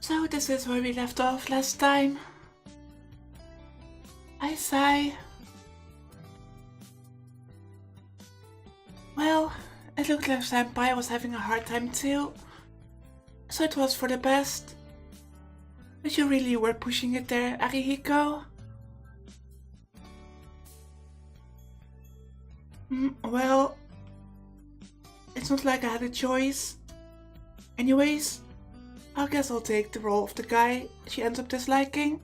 So this is where we left off last time. I sigh. Well, it looked like Senpai was having a hard time too, so it was for the best. But you really were pushing it there, Arihiko. Well, it's not like I had a choice. Anyways, I guess I'll take the role of the guy she ends up disliking.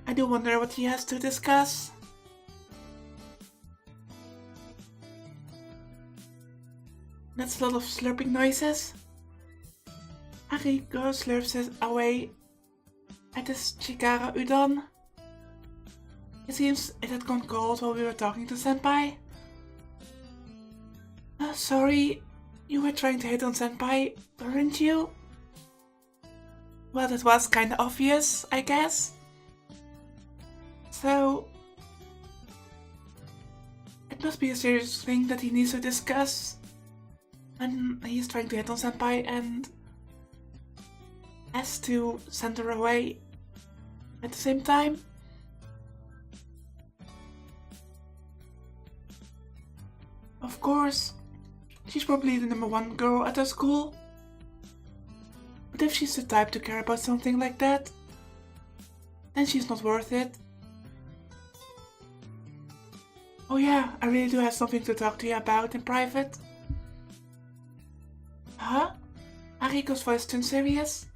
I do wonder what he has to discuss. That's a lot of slurping noises. Arihiko slurps it away at his Chikara udon. It seems it had gone cold while we were talking to Senpai. Sorry, you were trying to hit on Senpai, weren't you? Well, that was kinda obvious, I guess. So, it must be a serious thing that he needs to discuss. And he's trying to hit on Senpai and has to send her away at the same time. Of course, she's probably the #1 girl at her school. But if she's the type to care about something like that, then she's not worth it. Oh yeah, I really do have something to talk to you about in private. Huh? Ariko's voice turned serious.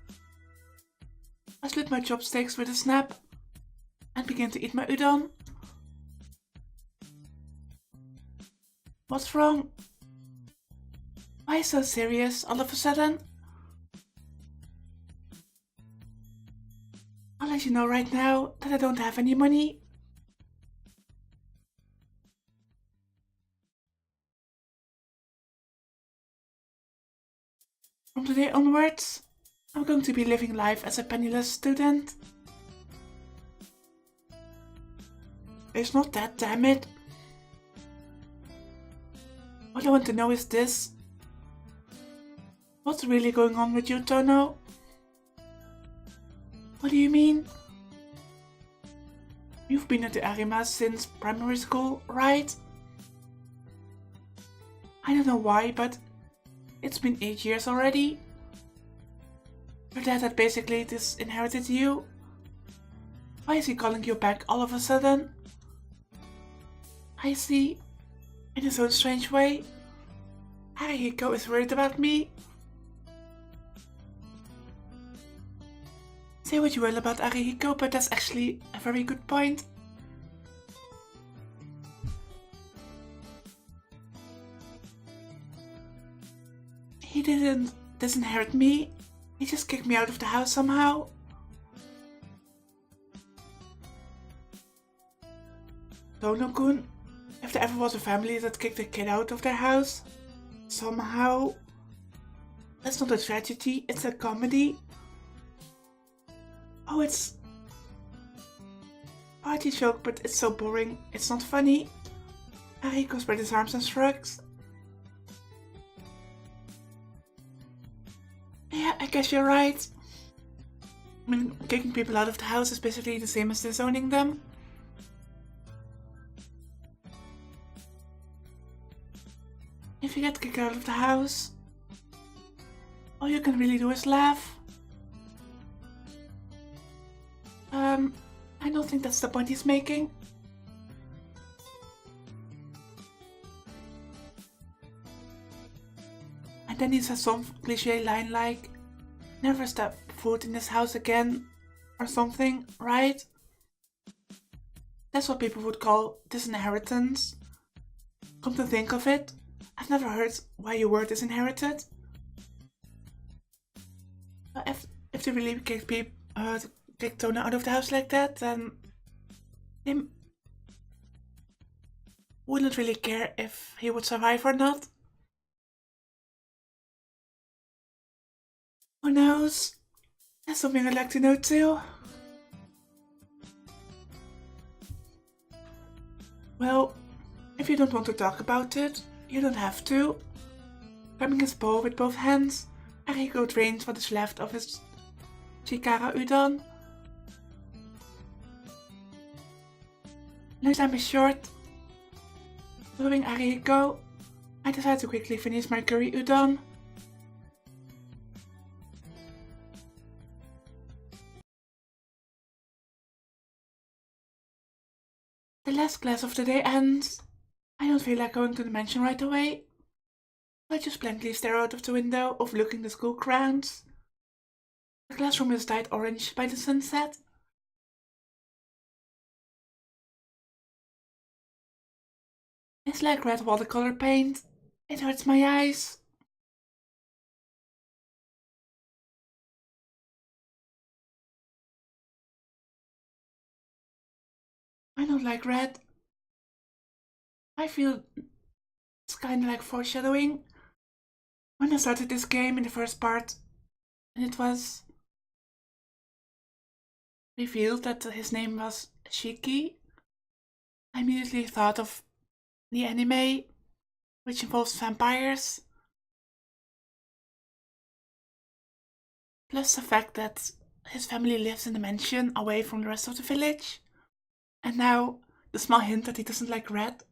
I split my chopsticks with a snap and began to eat my udon. What's wrong? Why so serious all of a sudden? I'll let you know right now that I don't have any money. From today onwards, I'm going to be living life as a penniless student. It's not that, damn it. What I want to know is this. What's really going on with you, Tono? What do you mean? You've been at the Arima since primary school, right? I don't know why, but it's been 8 years already. Your dad had basically disinherited you. Why is he calling you back all of a sudden? I see. In his own strange way, Arihiko is worried about me. Say what you will about Arihiko, but that's actually a very good point. He didn't disinherit me, he just kicked me out of the house somehow. Tono-kun, if there ever was a family that kicked a kid out of their house, somehow, that's not a tragedy, it's a comedy. Oh, it's party joke, but it's so boring, it's not funny. Arihiko spread his arms and shrugs. Yeah, I guess you're right. I mean, kicking people out of the house is basically the same as disowning them. If you get kicked out of the house, all you can really do is laugh. I don't think that's the point he's making. And then he says some cliche line like, never step foot in this house again, or something, right? That's what people would call disinheritance. Come to think of it, I've never heard why you were disinherited. If they really kick Tono out of the house like that, then they wouldn't really care if he would survive or not. Who knows? That's something I'd like to know too. Well, if you don't want to talk about it, you don't have to. Grabbing his bow with both hands, Arihiko drains what is left of his Shikara udon. Long time is short. Following Arihiko, I decided to quickly finish my curry udon. The last class of the day ends. I don't feel like going to the mansion right away. I just blankly stare out of the window overlooking the school grounds. The classroom is dyed orange by the sunset. It's like red watercolor paint. It hurts my eyes. I don't like red. I feel it's kinda like foreshadowing. When I started this game in the first part, and it was revealed that his name was Shiki, I immediately thought of the anime, which involves vampires. Plus the fact that his family lives in the mansion away from the rest of the village. And now the small hint that he doesn't like red.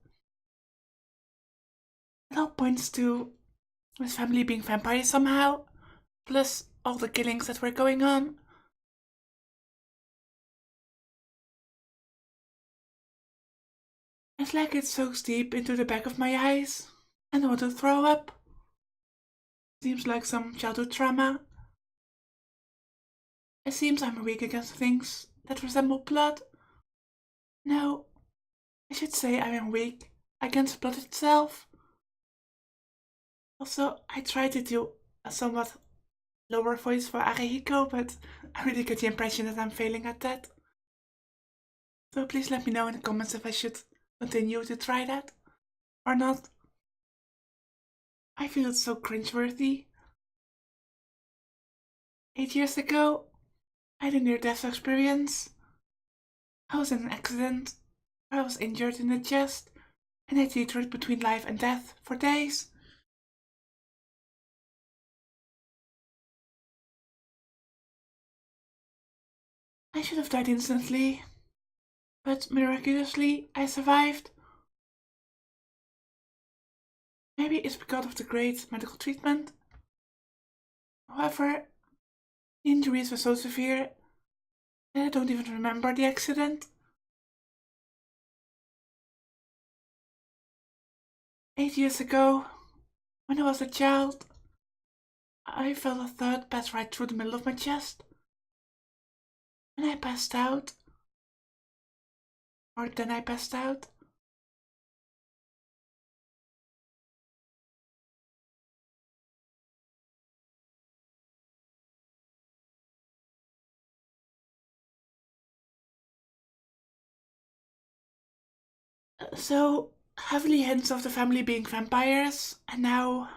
It all points to his family being vampires somehow. Plus all the killings that were going on. It's like it soaks deep into the back of my eyes. And I want to throw up. Seems like some childhood trauma. It seems I'm weak against things that resemble blood. No, I should say I am weak against blood itself. Also, I tried to do a somewhat lower voice for Arihiko, but I really get the impression that I'm failing at that. So please let me know in the comments if I should continue to try that or not. I feel it's so cringeworthy. 8 years ago, I had a near-death experience. I was in an accident. I was injured in the chest, and I teetered between life and death for days. I should have died instantly, but miraculously I survived. Maybe it's because of the great medical treatment. However, the injuries were so severe that I don't even remember the accident. 8 years ago, when I was a child, I felt a thud pass right through the middle of my chest. And I passed out. Or then I passed out. So, heavily hints of the family being vampires, and now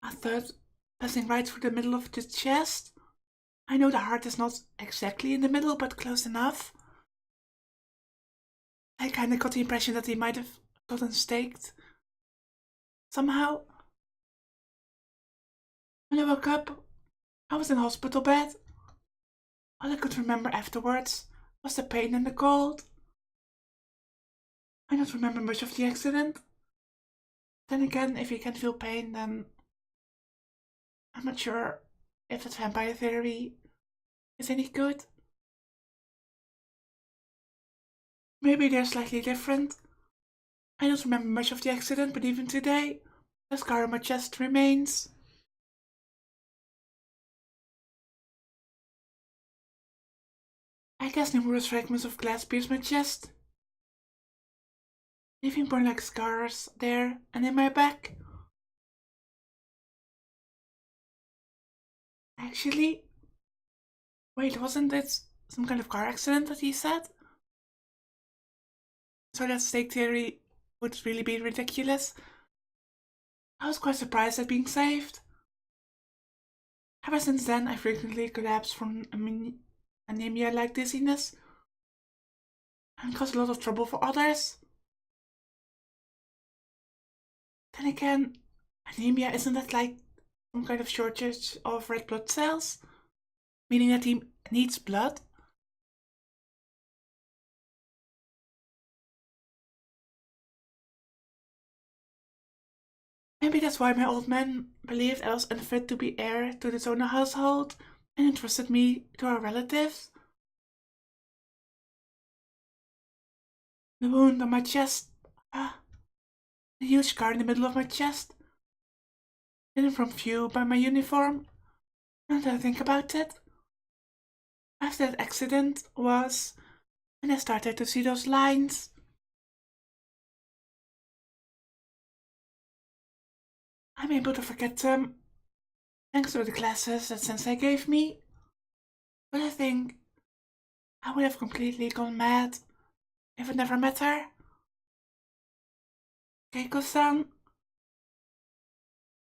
a third passing right through the middle of the chest. I know the heart is not exactly in the middle, but close enough. I kinda got the impression that he might have gotten staked somehow. When I woke up, I was in a hospital bed. All I could remember afterwards was the pain and the cold. I don't remember much of the accident. Then again, if you can feel pain, then I'm not sure if that vampire theory is any good. Maybe they're slightly different. I don't remember much of the accident, but even today, the scar on my chest remains. I guess numerous fragments of glass pierce my chest, leaving more like scars there and in my back. Actually, wait, wasn't it some kind of car accident that he said? So that stake theory would really be ridiculous. I was quite surprised at being saved. Ever since then, I frequently collapse from anemia-like dizziness and cause a lot of trouble for others. Then again, anemia isn't that like some kind of shortage of red blood cells? meaning that he needs blood. Maybe that's why my old man believed I was unfit to be heir to the Tono household and entrusted me to our relatives. The wound on my chest, the huge scar in the middle of my chest, hidden from view by my uniform. Now that I think about it, after that accident was when I started to see those lines. I'm able to forget them thanks to the classes that Sensei gave me. But I think I would have completely gone mad if I never met her. Keiko-san,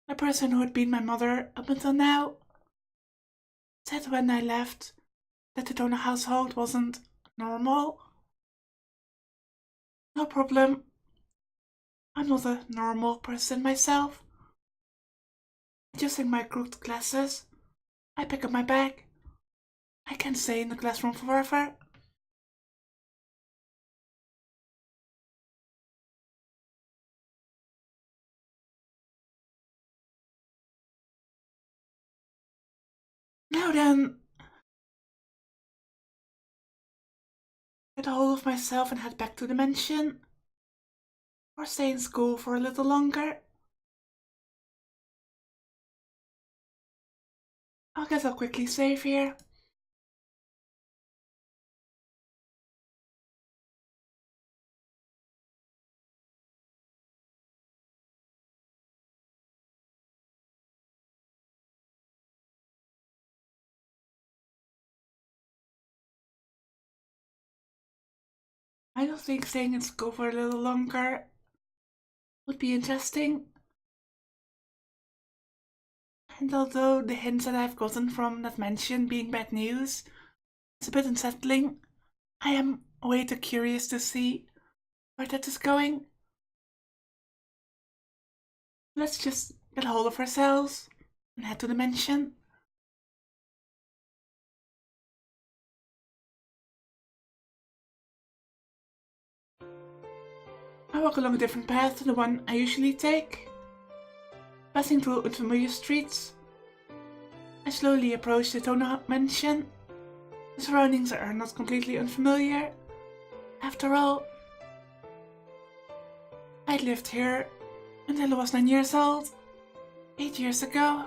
the person who had been my mother up until now, said when I left that the Tono household wasn't normal. No problem. I'm not a normal person myself. Adjusting my crooked glasses, I pick up my bag. I can't stay in the classroom forever. Now then, get a hold of myself and head back to the mansion. Or stay in school for a little longer. I guess I'll quickly save here. I don't think staying in school for a little longer would be interesting. And although the hints that I've gotten from that mansion being bad news is a bit unsettling, I am way too curious to see where that is going. Let's just get hold of ourselves and head to the mansion. I walk along a different path to the one I usually take. Passing through unfamiliar streets, I slowly approach the Tono mansion. The surroundings are not completely unfamiliar. After all, I lived here until I was 9 years old, 8 years ago.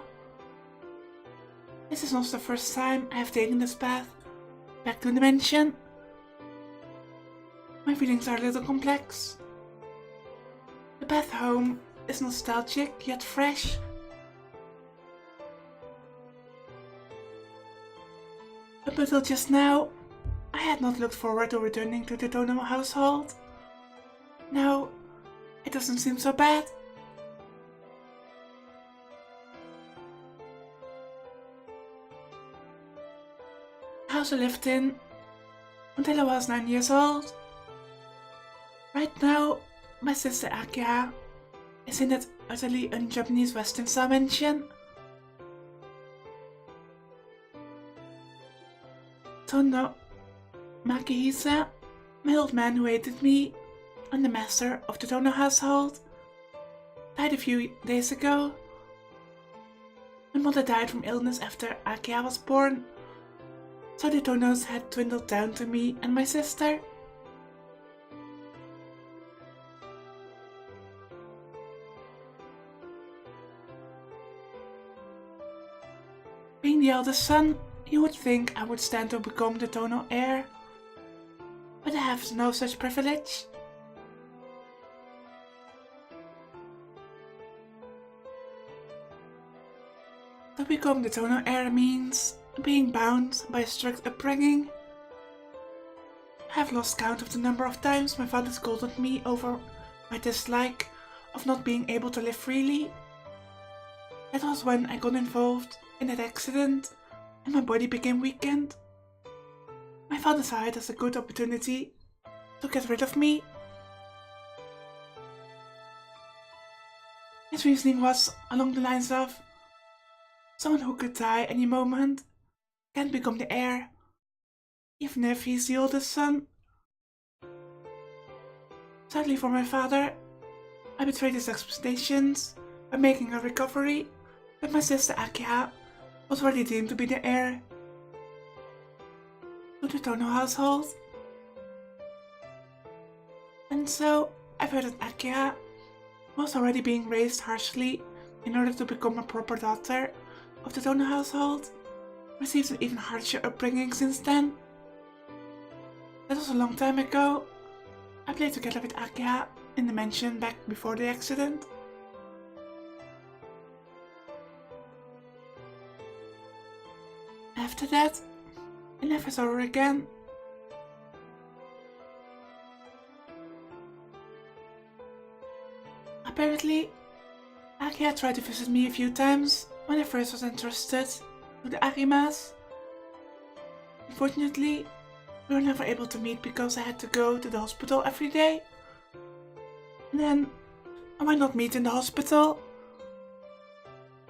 This is not the first time I have taken this path back to the mansion. My feelings are a little complex. The path home is nostalgic yet fresh. Up until just now, I had not looked forward to returning to the Tono household. Now, it doesn't seem so bad. The house I lived in until I was 9 years old. Right now, my sister Akia is in that utterly un-Japanese Western style mansion. Tono Makihisa, my old man who hated me, and the master of the Tono household, died a few days ago. My mother died from illness after Akia was born, so the Tonos had dwindled down to me and my sister. Being the eldest son, you would think I would stand to become the Tono heir, but I have no such privilege. To become the Tono heir means being bound by a strict upbringing. I have lost count of the number of times my father scolded me over my dislike of not being able to live freely. That was when I got involved in that accident and my body became weakened. My father saw it as a good opportunity to get rid of me. His reasoning was along the lines of, someone who could die any moment can't become the heir, even if he's the oldest son. Sadly for my father, I betrayed his expectations by making a recovery, but my sister Akia was already deemed to be the heir to the Tono household. And so, I've heard that Akia was already being raised harshly in order to become a proper daughter of the Tono household, received an even harsher upbringing since then. That was a long time ago. I played together with Akia in the mansion back before the accident. After that, I never saw her again. Apparently, Akia tried to visit me a few times when I first was entrusted to the Arimas. Unfortunately, we were never able to meet because I had to go to the hospital every day. And then, why not meet in the hospital?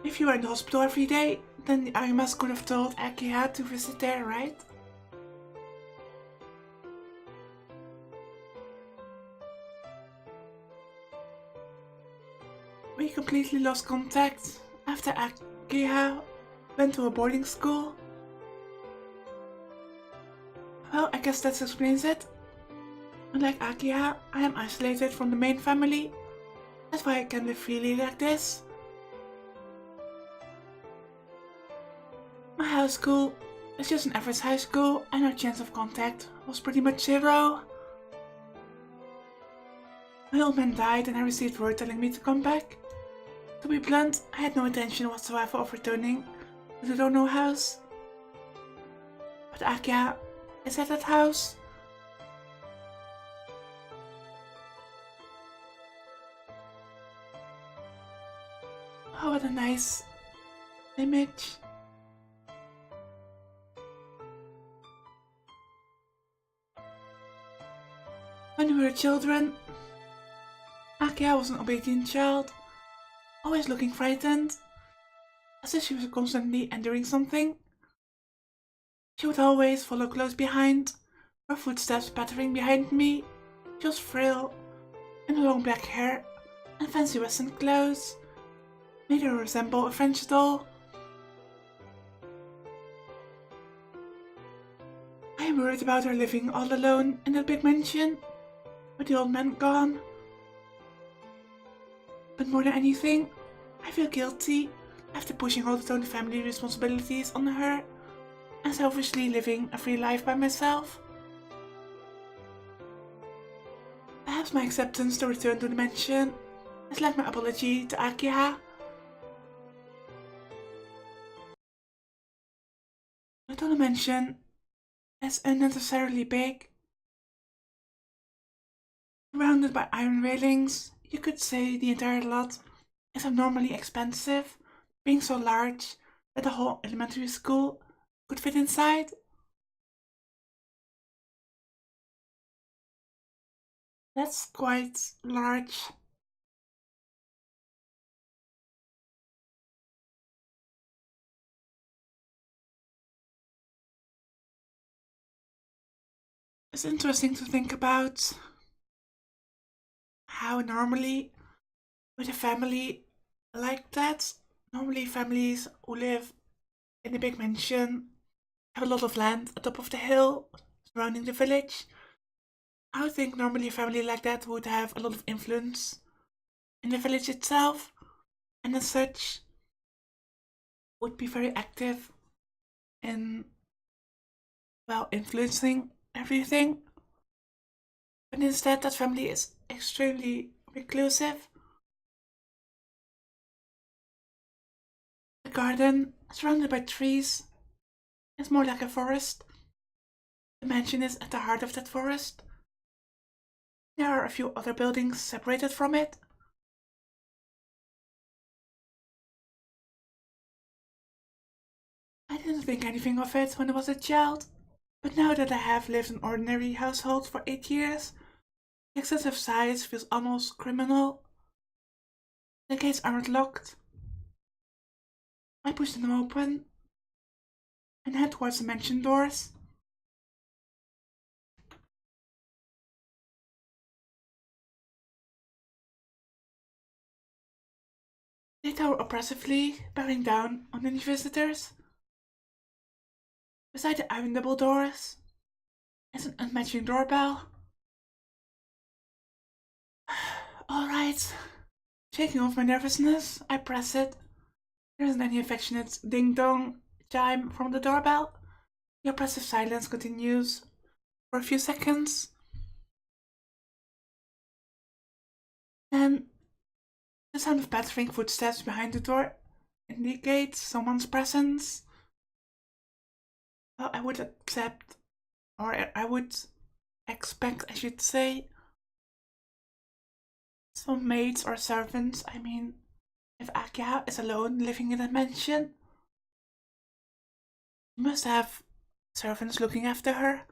If you were in the hospital every day, then the Arimas could have told Akia to visit there, right? We completely lost contact after Akia went to a boarding school. Well, I guess that explains it. Unlike Akia, I am isolated from the main family. That's why I can live freely like this. My high school is just an average high school and our chance of contact was pretty much zero. My old man died and I received word telling me to come back. To be blunt, I had no intention whatsoever of returning to the Dono house. But Akia is at that house. Oh, what a nice image. When we were children, Akia was an obedient child, always looking frightened, as if she was constantly enduring something. She would always follow close behind, her footsteps pattering behind me. She was frail, and her long black hair and fancy western clothes made her resemble a French doll. I am worried about her living all alone in that big mansion, with the old man gone. But more than anything, I feel guilty after pushing all the Tony family responsibilities on her and selfishly living a free life by myself. Perhaps my acceptance to return to the mansion is like my apology to Akia. The Tony mansion is unnecessarily big. Surrounded by iron railings, you could say the entire lot is abnormally expensive, being so large that the whole elementary school could fit inside. That's quite large. It's interesting to think about how normally with a family like that, normally families who live in a big mansion have a lot of land on top of the hill surrounding the village. I would think normally a family like that would have a lot of influence in the village itself, and as such would be very active in, well, influencing everything. But instead that family is extremely reclusive. The garden, surrounded by trees, is more like a forest. The mansion is at the heart of that forest. There are a few other buildings separated from it. I didn't think anything of it when I was a child, but now that I have lived in an ordinary household for 8 years, the excessive size feels almost criminal. The gates aren't locked. I push them open, and head towards the mansion doors. They tower oppressively, bearing down on any visitors. Beside the iron double doors is an unmatching doorbell. Alright. Shaking off my nervousness, I press it. There isn't any affectionate ding-dong chime from the doorbell. The oppressive silence continues for a few seconds. Then the sound of pattering footsteps behind the door indicates someone's presence. Well, I would expect, I should say, some maids or servants. I mean, if Akia is alone living in a mansion, she must have servants looking after her.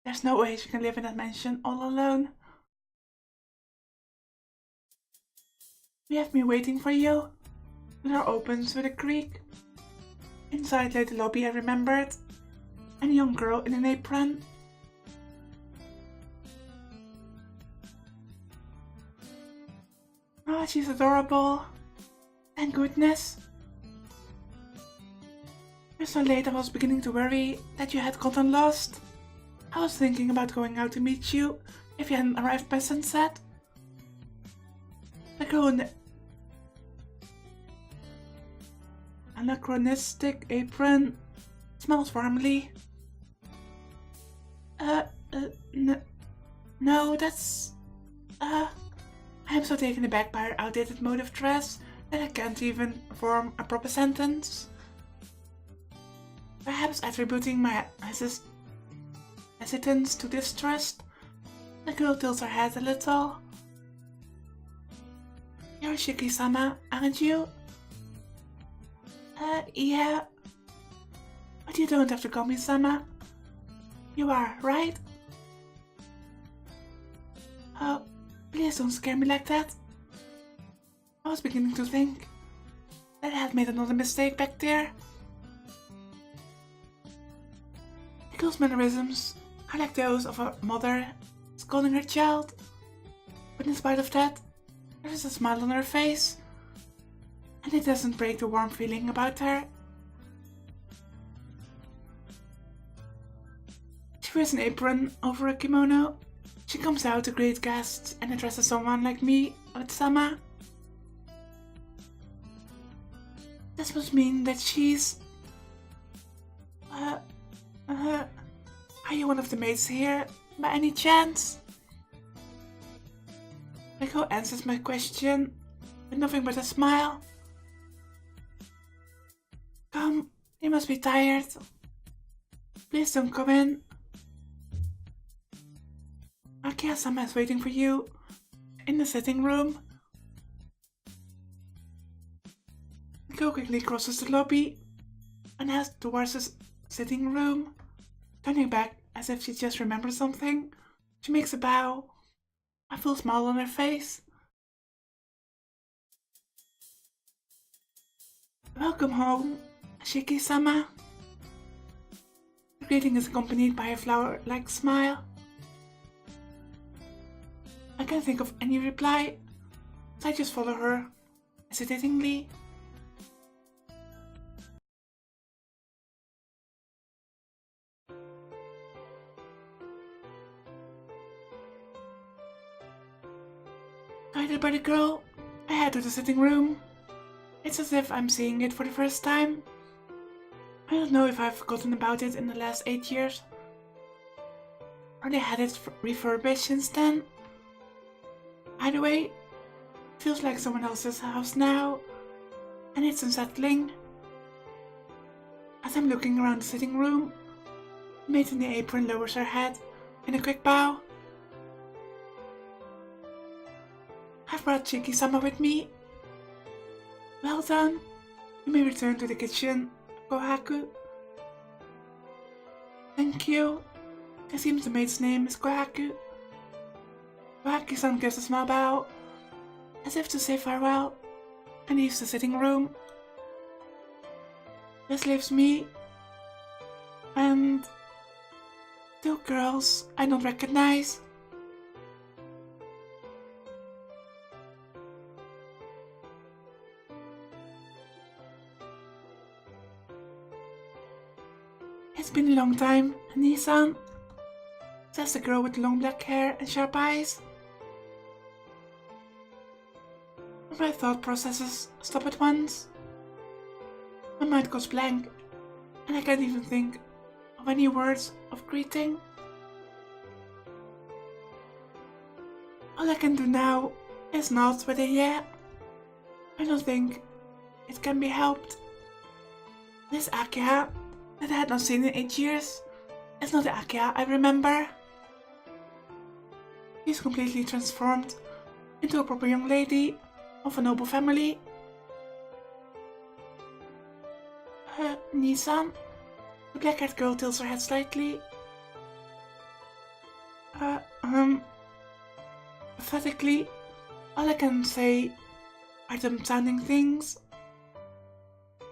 There's no way she can live in that mansion all alone. We have been waiting for you. The door opens with a creak. Inside lay the lobby I remembered, and a young girl in an apron. Oh, she's adorable. Thank goodness. You're so late, I was beginning to worry that you had gotten lost. I was thinking about going out to meet you if you hadn't arrived by sunset. The girl in the anachronistic apron smells warmly. No, that's... I am so taken aback by her outdated mode of dress that I can't even form a proper sentence. Perhaps attributing my hesitance to distrust, the girl tilts her head a little. You're Shiki-sama, aren't you? Yeah. But you don't have to call me Sama. You are, right? Oh, please don't scare me like that. I was beginning to think that I had made another mistake back there. The girl's mannerisms are like those of a mother scolding her child. But in spite of that, there is a smile on her face, and it doesn't break the warm feeling about her. She wears an apron over a kimono. She comes out to greet guests and addresses someone like me with Sama. This must mean that she's... Are you one of the maids here, by any chance? The girl answers my question with nothing but a smile. Come, you must be tired. Please don't come in. Akia-sama is waiting for you in the sitting room. The girl quickly crosses the lobby and heads towards the sitting room. Turning back as if she just remembered something, she makes a bow, a full smile on her face. Welcome home, Shiki-sama. The greeting is accompanied by a flower-like smile. I can't think of any reply, so I just follow her hesitatingly. Guided by the girl, I head to the sitting room. It's as if I'm seeing it for the first time. I don't know if I've forgotten about it in the last 8 years, or they had it refurbished since then. Either way, it feels like someone else's house now, and it's unsettling. As I'm looking around the sitting room, the maid in the apron lowers her head in a quick bow. I've brought Shiki-sama with me. Well done. You may return to the kitchen, Kohaku. Thank you. It seems the maid's name is Kohaku. Kohaku-san gives a small bow, as if to say farewell, and leaves the sitting room. This leaves me. Two girls I don't recognize. It's been a long time, Nissan, says the girl with long black hair and sharp eyes. My thought processes stop at once. My mind goes blank, and I can't even think of any words of greeting. All I can do now is nod with a yeah. I don't think it can be helped. This Akia that I had not seen in 8 years is not the Akia I remember. She's completely transformed into a proper young lady of a noble family. Nissan? The black-haired girl tilts her head slightly. Pathetically, all I can say are dumb-sounding things.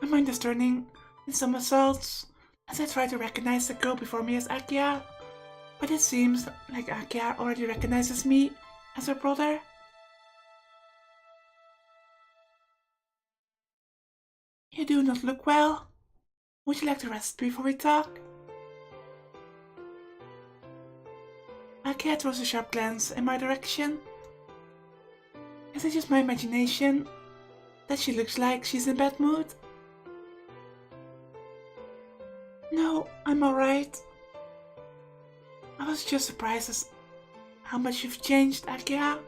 My mind is turning in somersaults as I try to recognize the girl before me as Akia, but it seems like Akia already recognizes me as her brother. You do not look well. Would you like to rest before we talk? Akia throws a sharp glance in my direction. Is it just my imagination that she looks like she's in bad mood? No, I'm alright. I was just surprised at how much you've changed, Akia.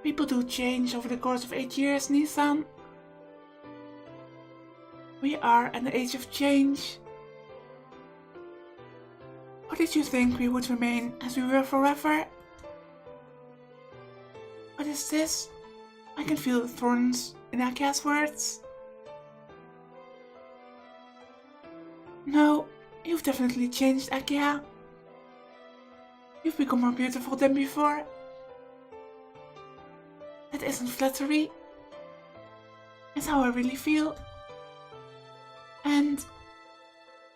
People do change over the course of 8 years, Nissan. We are at an age of change. Or did you think we would remain as we were forever? What is this? I can feel the thorns in Akia's words. No, you've definitely changed, Akia. You've become more beautiful than before. That isn't flattery. It's how I really feel. And,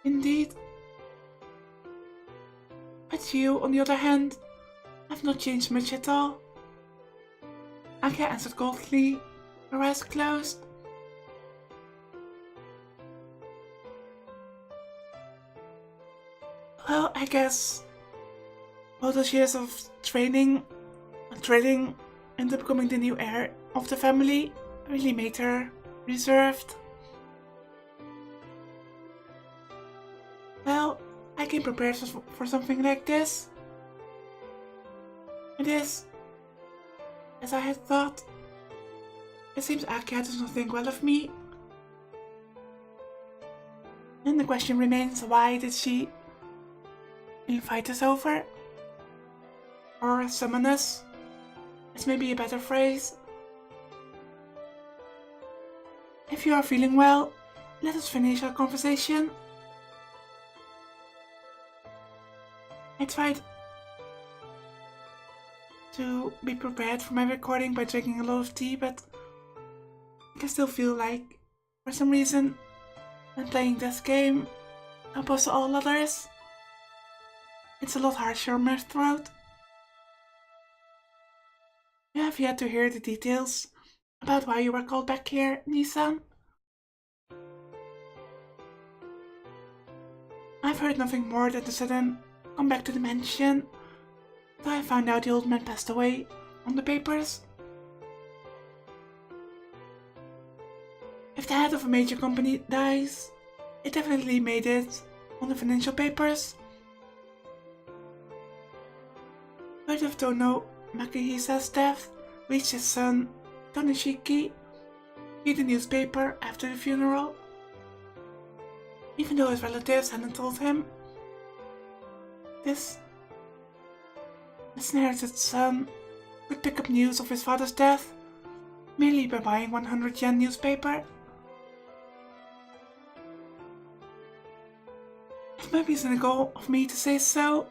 indeed. But you, on the other hand, have not changed much at all. Akia answered coldly, her eyes closed. Well, I guess all those years of training and drilling and becoming the new heir of the family really made her reserved. Well, I came prepared for something like this. It is, as I had thought. It seems Akia does not think well of me. And the question remains, why did she invite us over? Or summon us? Is maybe a better phrase. If you are feeling well, let us finish our conversation. I tried to be prepared for my recording by drinking a lot of tea, but I can still feel like, for some reason, when playing this game, opposed to all others, it's a lot harsher on my throat. You have yet to hear the details about why you were called back here, Nissan. I've heard nothing more than the sudden come back to the mansion, though I found out the old man passed away on the papers. If the head of a major company dies, it definitely made it on the financial papers. Word of Tono Makihisa's death reached his son, Shiki, via the newspaper after the funeral. Even though his relatives hadn't told him, this inherited son would pick up news of his father's death merely by buying 100 yen newspaper. It might be cynical of me to say so,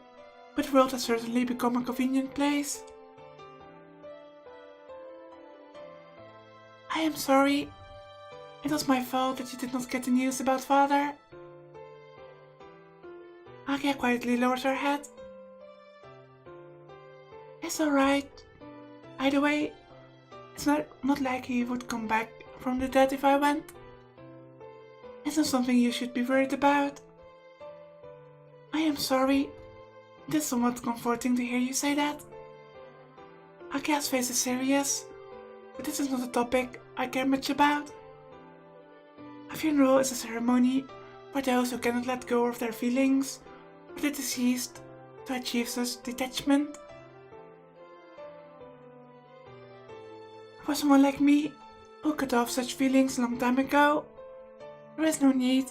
but the world has certainly become a convenient place. I am sorry. It was my fault that you did not get the news about father. Akia quietly lowers her head. It's alright. Either way, it's not like he would come back from the dead if I went. It's not something you should be worried about. I am sorry. It is somewhat comforting to hear you say that. Akia's face is serious, but this is not a topic I care much about. A funeral is a ceremony for those who cannot let go of their feelings for the deceased to achieve such detachment. For someone like me, who cut off such feelings a long time ago, there is no need.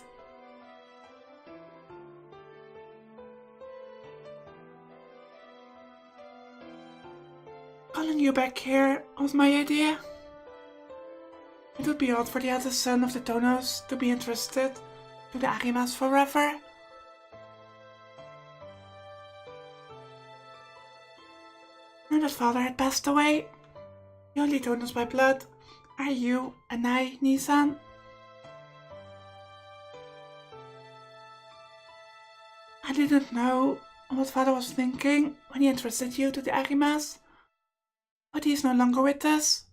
Calling you back here was my idea. It would be odd for the eldest son of the Tonos to be entrusted to the Arimas forever. Now that father had passed away, the only Tonos by blood are you and I, Nisan. I didn't know what father was thinking when he entrusted you to the Arimas, but he is no longer with us,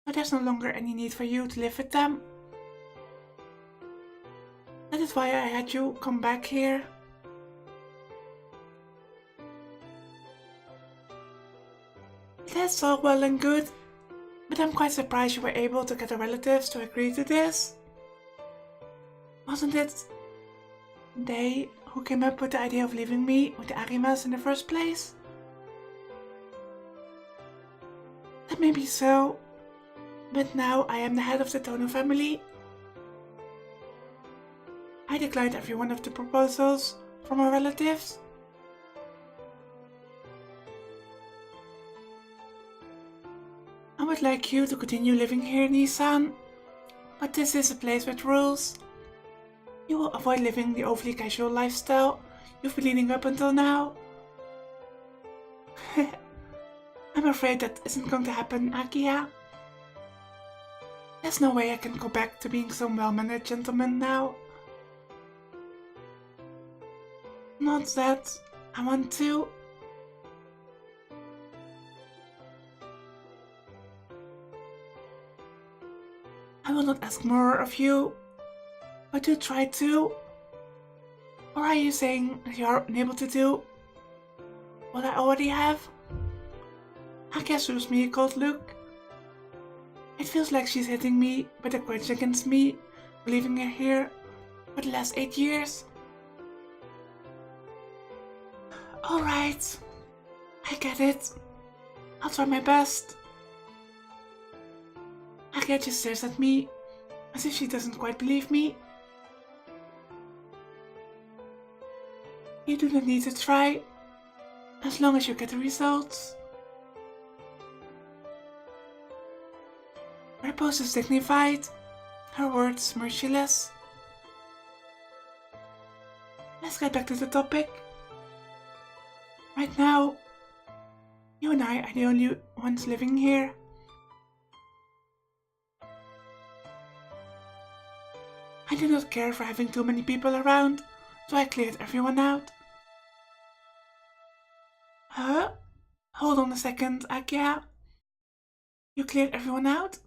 so there's no longer any need for you to live with them. That is why I had you come back here. That's all well and good, but I'm quite surprised you were able to get the relatives to agree to this. Wasn't it they who came up with the idea of leaving me with the Arimas in the first place? That may be so, but now I am the head of the Tono family. I declined every one of the proposals from our relatives. I would like you to continue living here, Nisan, but this is a place with rules. You will avoid living the overly casual lifestyle you've been leading up until now. I'm afraid that isn't going to happen, Akia. There's no way I can go back to being some well-mannered gentleman now. Not that I want to. I will not ask more of you, but do try to. Or are you saying that you are unable to do what I already have? Akia shows me a cold look. It feels like she's hitting me with a grudge against me for leaving her here for the last 8 years. Alright, I get it. I'll try my best. Akia just stares at me as if she doesn't quite believe me. You do not need to try, as long as you get the results. Her pose is dignified, her words merciless. Let's get back to the topic. Right now, you and I are the only ones living here. I do not care for having too many people around, so I cleared everyone out. Huh? Hold on a second, Akia. You cleared everyone out?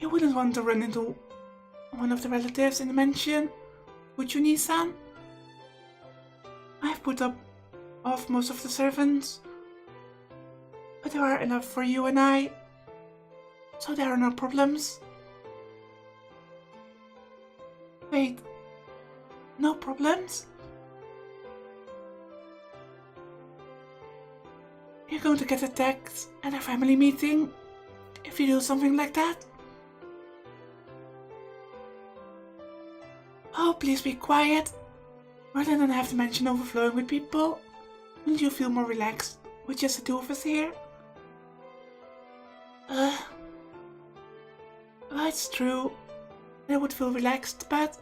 You wouldn't want to run into one of the relatives in the mansion, would you, Nisan? I've put up off most of the servants, but there are enough for you and I, so there are no problems. Wait, no problems? You're going to get attacked at a family meeting if you do something like that? Oh, please be quiet. Rather than have the mansion overflowing with people, wouldn't you feel more relaxed with just the two of us here? Well, it's true. I would feel relaxed, but...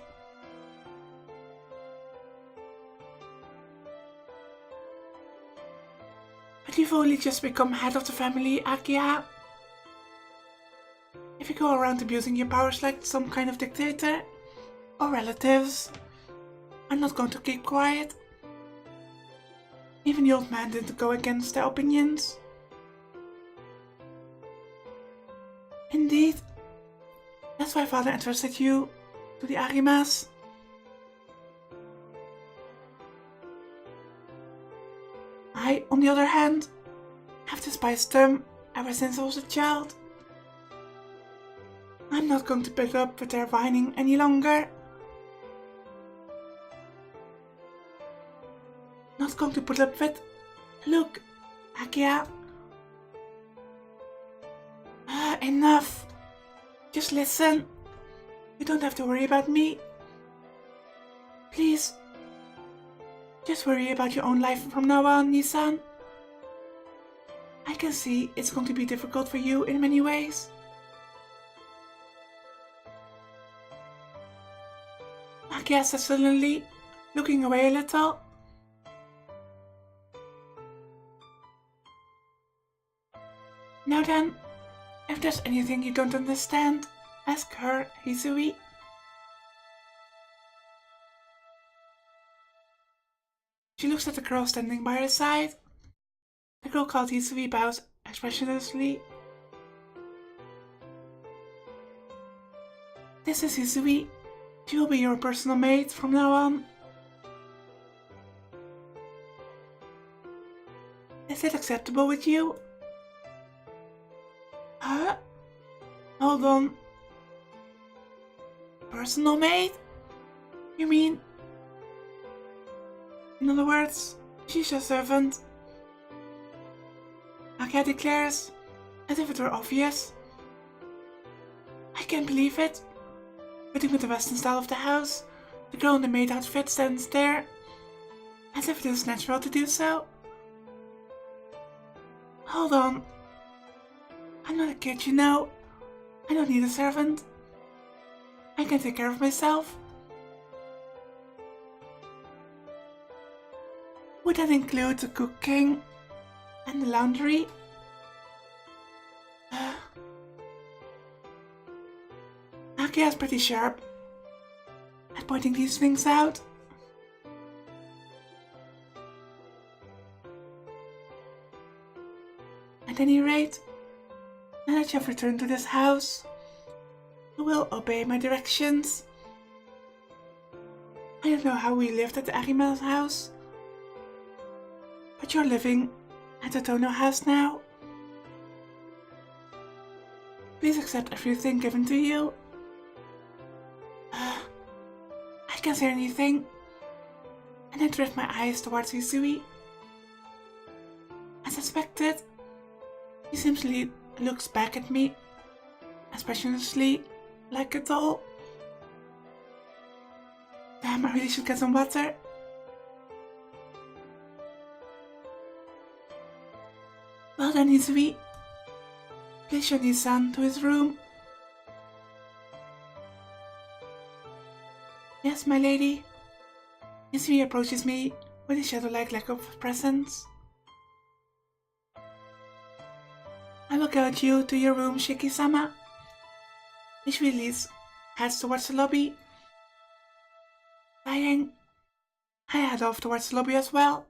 But you've only just become head of the family, Akia. If you go around abusing your powers like some kind of dictator, or relatives. I'm not going to keep quiet. Even the old man didn't go against their opinions. Indeed, that's why Father entrusted you to the Arimas. I, on the other hand, have despised them ever since I was a child. I'm not going to put up with their whining any longer. Not going to put up with. Look, Akia. Enough. Just listen. You don't have to worry about me. Please. Just worry about your own life from now on, Nissan. I can see it's going to be difficult for you in many ways. Akia said suddenly, looking away a little. Now then, if there's anything you don't understand, ask her, Hisui. She looks at the girl standing by her side. The girl called Hisui bows expressionlessly. This is Hisui. She will be your personal maid from now on. Is it acceptable with you? Huh? Hold on. Personal maid? You mean? In other words, she's your servant. Akia declares, as if it were obvious. I can't believe it. Fitting with the western style of the house, the girl in the maid outfit stands there, as if it is natural to do so. Hold on. I'm not a kid, you know. I don't need a servant. I can take care of myself. Would that include the cooking and the laundry? Akia is pretty sharp at pointing these things out. At any rate, now that you have returned to this house, you will obey my directions. I don't know how we lived at the Arima's house, but you're living at the Tono house now. Please accept everything given to you. I can't say anything, and I drift my eyes towards Hisui. As expected, he simply looks back at me, expressionlessly, like a doll. Damn, I really should get some water. Well then, Hisui, please show Nissan to his room. Yes, my lady. Hisui approaches me with a shadow-like lack of presence. I will guide you to your room, Shiki-sama. Hisui heads towards the lobby. Sighing, I head off towards the lobby as well.